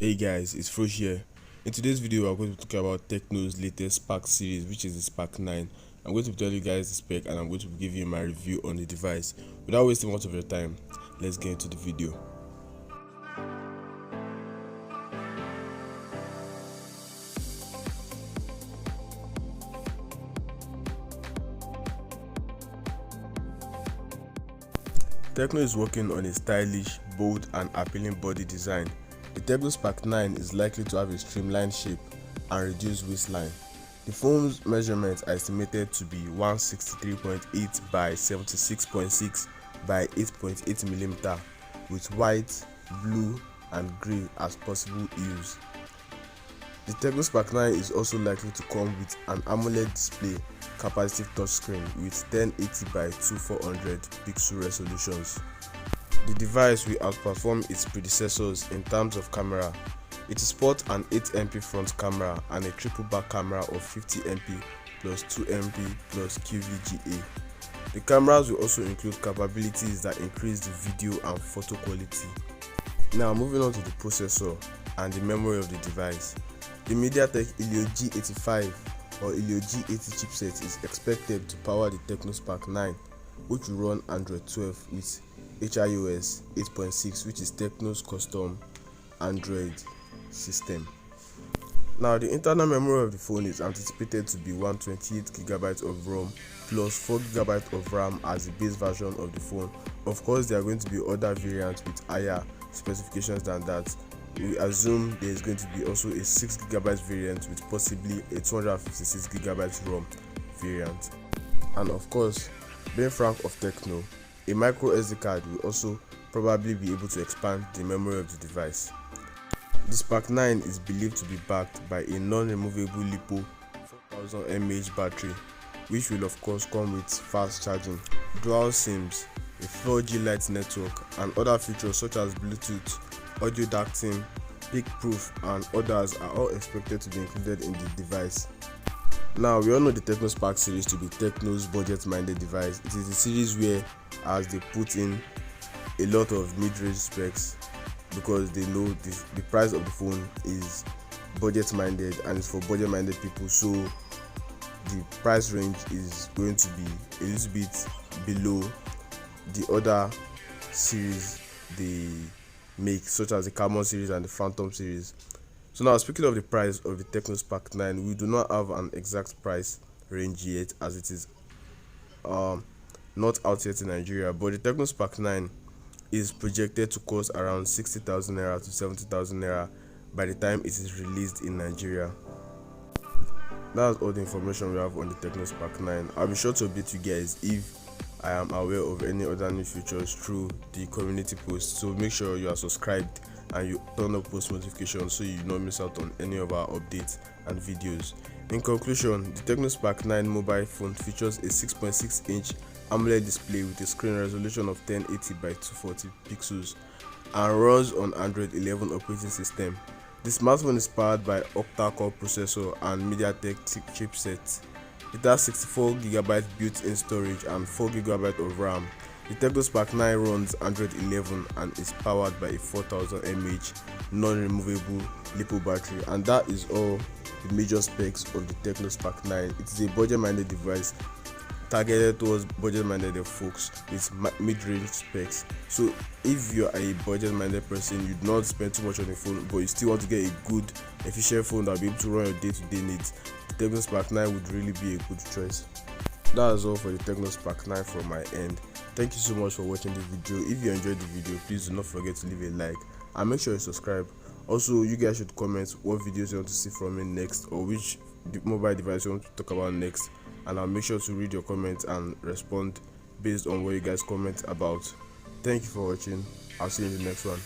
Hey guys, it's Frosh here. In today's video, we're going to talk about Tecno's latest Spark series, which is the Spark 9. I'm going to tell you guys the spec and I'm going to give you my review on the device. Without wasting much of your time, let's get into the video. Tecno is working on a stylish, bold and appealing body design. The Tecno Spark 9 is likely to have a streamlined shape and reduced waistline. The phone's measurements are estimated to be 163.8 by 76.6 by 8.8mm with white, blue and grey as possible hues. The Tecno Spark 9 is also likely to come with an AMOLED display capacitive touchscreen with 1080 by 2400 pixel resolutions. The device will outperform its predecessors in terms of camera. It sports an 8MP front camera and a triple back camera of 50MP plus 2MP plus QVGA. The cameras will also include capabilities that increase the video and photo quality. Now moving on to the processor and the memory of the device. The MediaTek Helio G85 or Helio G80 chipset is expected to power the Tecno Spark 9, which will run Android 12 with HiOS 8.6, which is Tecno's custom Android system. Now the internal memory of the phone is anticipated to be 128GB of ROM plus 4GB of RAM as the base version of the phone. Of course, there are going to be other variants with higher specifications than that. We assume there is going to be also a 6GB variant with possibly a 256GB ROM variant. And of course, being frank of Tecno, a micro SD card will also probably be able to expand the memory of the device. The Spark 9 is believed to be backed by a non-removable LiPo 4000 mAh battery, which will of course come with fast charging, dual SIMs, a 4G Lite network and other features such as Bluetooth, audio ducting, peak proof and others are all expected to be included in the device. Now we all know the Tecno Spark series to be Tecno's budget-minded device. It is a series where as they put in a lot of mid-range specs because they know the price of the phone is budget-minded and it's for budget-minded people, so the price range is going to be a little bit below the other series they make, such as the Carbon series and the Phantom series. So now, speaking of the price of the Tecno Spark 9, we do not have an exact price range yet as it is not out yet in Nigeria, but the Tecno Spark 9 is projected to cost around 60,000 naira to 70,000 naira by the time it is released in Nigeria. That's all the information we have on the Tecno Spark 9. I'll be sure to update you guys if I am aware of any other new features through the community post, so make sure you are subscribed and you turn on post notifications so you do not miss out on any of our updates and videos. In conclusion, the Tecno Spark 9 mobile phone features a 6.6-inch AMOLED display with a screen resolution of 1080 by 240 pixels and runs on Android 11 operating system. The smartphone is powered by octa-core processor and MediaTek chipset. It has 64GB built-in storage and 4GB of RAM. The Tecno Spark 9 runs Android 11 and is powered by a 4000 mAh non-removable LiPo battery, and that is all the major specs of the Tecno Spark 9. It is a budget-minded device targeted towards budget-minded folks with mid-range specs. So if you are a budget-minded person, you do not spend too much on the phone, but you still want to get a good, efficient phone that will be able to run your day-to-day needs, the Tecno Spark 9 would really be a good choice. That is all for the Tecno Spark 9 from my end. Thank you so much for watching the video. If you enjoyed the video, please do not forget to leave a like and make sure you subscribe. Also, you guys should comment what videos you want to see from me next or which mobile device you want to talk about next, and I'll make sure to read your comments and respond based on what you guys comment about. Thank you for watching. I'll see you in the next one.